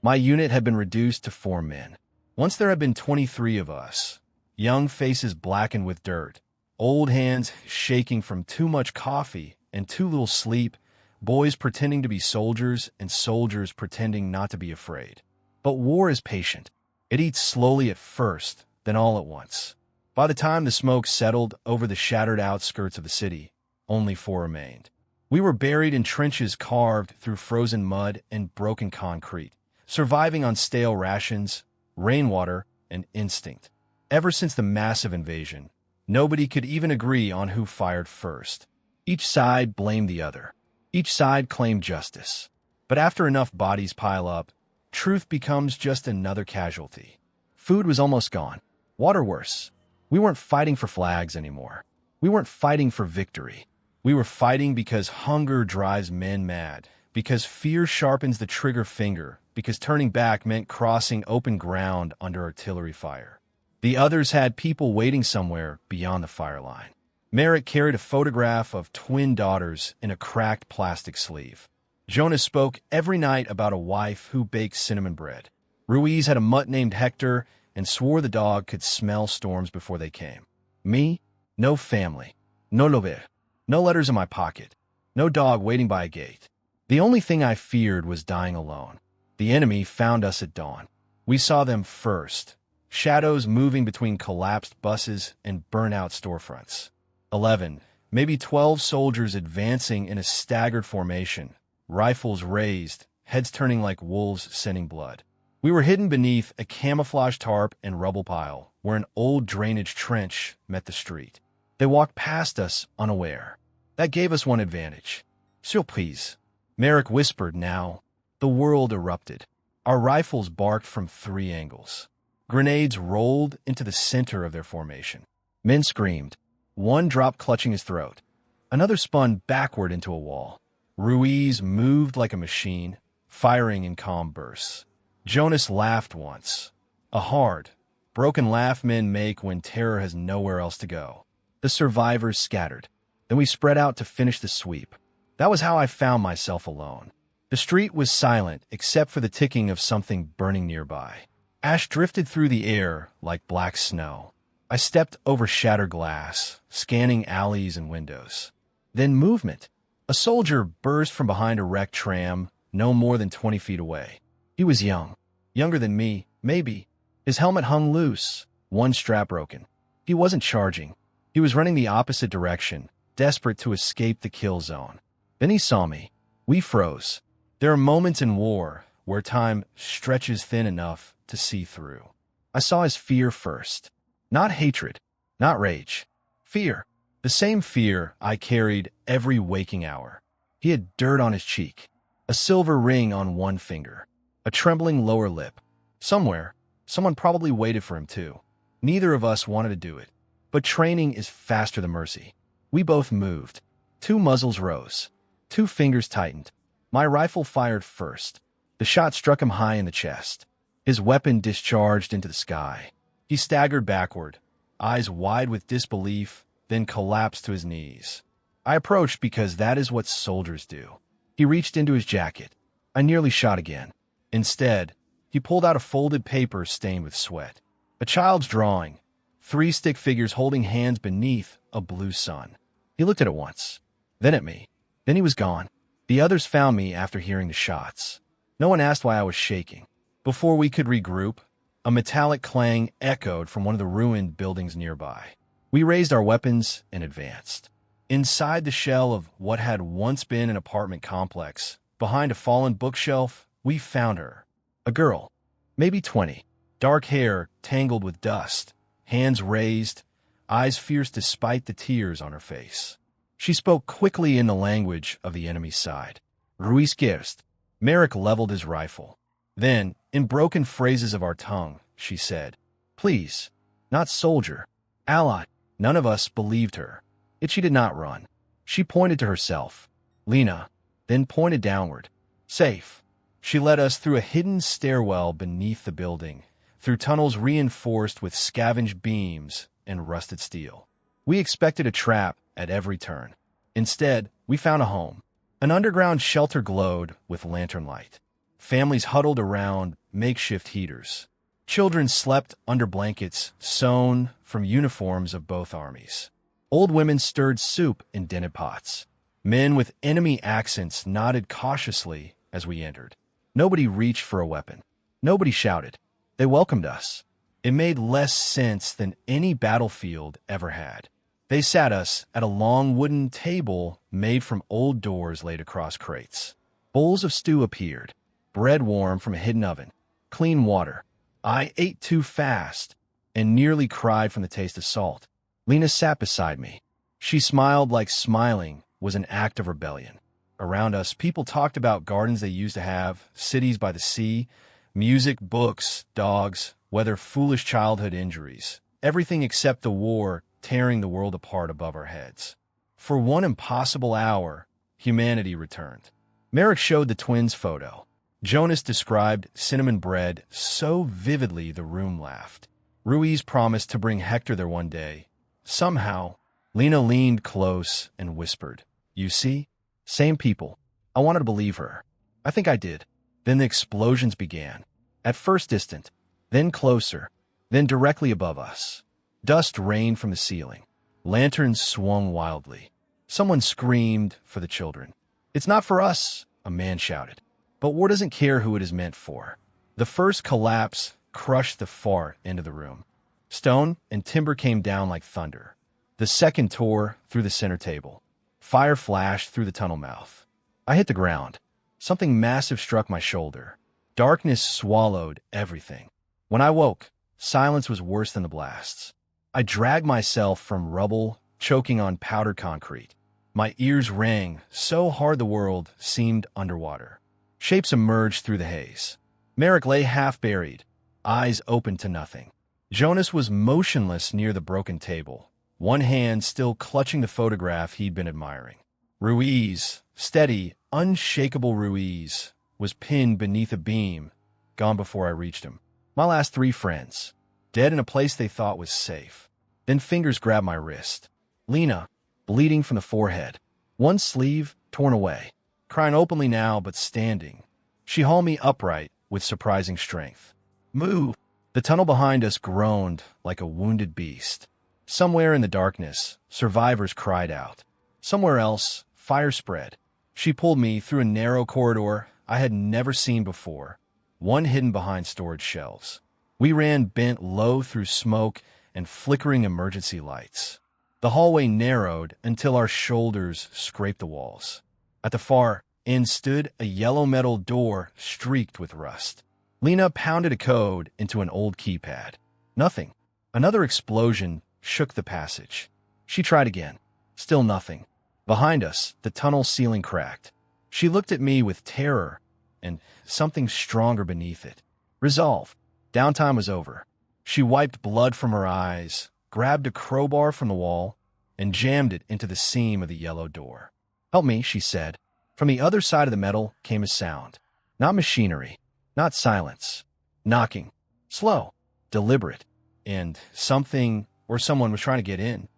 My unit had been reduced to 4 men. Once there had been 23 of us, young faces blackened with dirt, old hands shaking from too much coffee and too little sleep, boys pretending to be soldiers and soldiers pretending not to be afraid. But war is patient. It eats slowly at first, then all at once. By the time the smoke settled over the shattered outskirts of the city, only 4 remained. We were buried in trenches carved through frozen mud and broken concrete, surviving on stale rations, rainwater, and instinct. Ever since the massive invasion, nobody could even agree on who fired first. Each side blamed the other. Each side claimed justice. But after enough bodies pile up, truth becomes just another casualty. Food was almost gone. Water worse. We weren't fighting for flags anymore. We weren't fighting for victory. We were fighting because hunger drives men mad, because fear sharpens the trigger finger, because turning back meant crossing open ground under artillery fire. The others had people waiting somewhere beyond the fire line. Merrick carried a photograph of twin daughters in a cracked plastic sleeve. Jonas spoke every night about a wife who baked cinnamon bread. Ruiz had a mutt named Hector and swore the dog could smell storms before they came. Me? No family. No lover. No letters in my pocket. No dog waiting by a gate. The only thing I feared was dying alone. The enemy found us at dawn. We saw them first. Shadows moving between collapsed buses and burnt-out storefronts. 11, maybe 12 soldiers advancing in a staggered formation, rifles raised, heads turning like wolves scenting blood. We were hidden beneath a camouflage tarp and rubble pile, where an old drainage trench met the street. They walked past us unaware. That gave us one advantage. Surprise. Merrick whispered now. The world erupted. Our rifles barked from 3 angles. Grenades rolled into the center of their formation. Men screamed. One dropped clutching his throat. Another spun backward into a wall. Ruiz moved like a machine, firing in calm bursts. Jonas laughed once. A hard, broken laugh men make when terror has nowhere else to go. The survivors scattered. Then we spread out to finish the sweep. That was how I found myself alone. The street was silent except for the ticking of something burning nearby. Ash drifted through the air like black snow. I stepped over shattered glass, scanning alleys and windows. Then movement. A soldier burst from behind a wrecked tram, no more than 20 feet away. He was young. Younger than me, maybe. His helmet hung loose, one strap broken. He wasn't charging. He was running the opposite direction, desperate to escape the kill zone. Then he saw me. We froze. There are moments in war where time stretches thin enough to see through. I saw his fear first. Not hatred, not rage. Fear. The same fear I carried every waking hour. He had dirt on his cheek, a silver ring on one finger, a trembling lower lip. Somewhere, someone probably waited for him too. Neither of us wanted to do it. But training is faster than mercy. We both moved. 2 muzzles rose. 2 fingers tightened. My rifle fired first. The shot struck him high in the chest. His weapon discharged into the sky. He staggered backward, eyes wide with disbelief, then collapsed to his knees. I approached because that is what soldiers do. He reached into his jacket. I nearly shot again. Instead, he pulled out a folded paper stained with sweat. A child's drawing. 3 stick figures holding hands beneath a blue sun. He looked at it once, then at me. Then he was gone. The others found me after hearing the shots. No one asked why I was shaking. Before we could regroup, a metallic clang echoed from one of the ruined buildings nearby. We raised our weapons and advanced. Inside the shell of what had once been an apartment complex, behind a fallen bookshelf, we found her. A girl, maybe 20, dark hair tangled with dust, hands raised, eyes fierce despite the tears on her face. She spoke quickly in the language of the enemy's side. Ruiz Gerst. Merrick leveled his rifle. Then, in broken phrases of our tongue, she said, "Please, not soldier, ally." None of us believed her. Yet she did not run. She pointed to herself. Lena, then pointed downward. Safe. She led us through a hidden stairwell beneath the building, through tunnels reinforced with scavenged beams and rusted steel. We expected a trap at every turn. Instead, we found a home. An underground shelter glowed with lantern light. Families huddled around makeshift heaters. Children slept under blankets sewn from uniforms of both armies. Old women stirred soup in dinner pots. Men with enemy accents nodded cautiously as we entered. Nobody reached for a weapon. Nobody shouted. They welcomed us. It made less sense than any battlefield ever had. They sat us at a long wooden table made from old doors laid across crates. Bowls of stew appeared, bread warm from a hidden oven, clean water. I ate too fast and nearly cried from the taste of salt. Lena sat beside me. She smiled like smiling was an act of rebellion. Around us, people talked about gardens they used to have, cities by the sea, music, books, dogs, whether foolish childhood injuries, everything except the war tearing the world apart above our heads. For one impossible hour, humanity returned. Merrick showed the twins' photo. Jonas described cinnamon bread so vividly the room laughed. Ruiz promised to bring Hector there one day. Somehow, Lena leaned close and whispered, "You see? Same people." I wanted to believe her. I think I did. Then the explosions began. At first distant, then closer, then directly above us. Dust rained from the ceiling. Lanterns swung wildly. Someone screamed for the children. "It's not for us," a man shouted. But war doesn't care who it is meant for. The first collapse crushed the far end of the room. Stone and timber came down like thunder. The second tore through the center table. Fire flashed through the tunnel mouth. I hit the ground. Something massive struck my shoulder. Darkness swallowed everything. When I woke, silence was worse than the blasts. I dragged myself from rubble, choking on powdered concrete. My ears rang so hard the world seemed underwater. Shapes emerged through the haze. Merrick lay half-buried, eyes open to nothing. Jonas was motionless near the broken table, one hand still clutching the photograph he'd been admiring. Ruiz, steady, unshakable Ruiz, was pinned beneath a beam, gone before I reached him. My last three friends, dead in a place they thought was safe. Then fingers grabbed my wrist. Lena, bleeding from the forehead, one sleeve torn away, crying openly now but standing. She hauled me upright with surprising strength. "Move!" The tunnel behind us groaned like a wounded beast. Somewhere in the darkness, survivors cried out. Somewhere else, fire spread. She pulled me through a narrow corridor I had never seen before, one hidden behind storage shelves. We ran bent low through smoke and flickering emergency lights. The hallway narrowed until our shoulders scraped the walls. At the far end stood a yellow metal door streaked with rust. Lena pounded a code into an old keypad. Nothing. Another explosion shook the passage. She tried again. Still nothing. Behind us, the tunnel ceiling cracked. She looked at me with terror and something stronger beneath it. Resolve. Downtime was over. She wiped blood from her eyes, grabbed a crowbar from the wall, and jammed it into the seam of the yellow door. "Help me," she said. From the other side of the metal came a sound. Not machinery, not silence. Knocking. Slow, deliberate, and something or someone was trying to get in.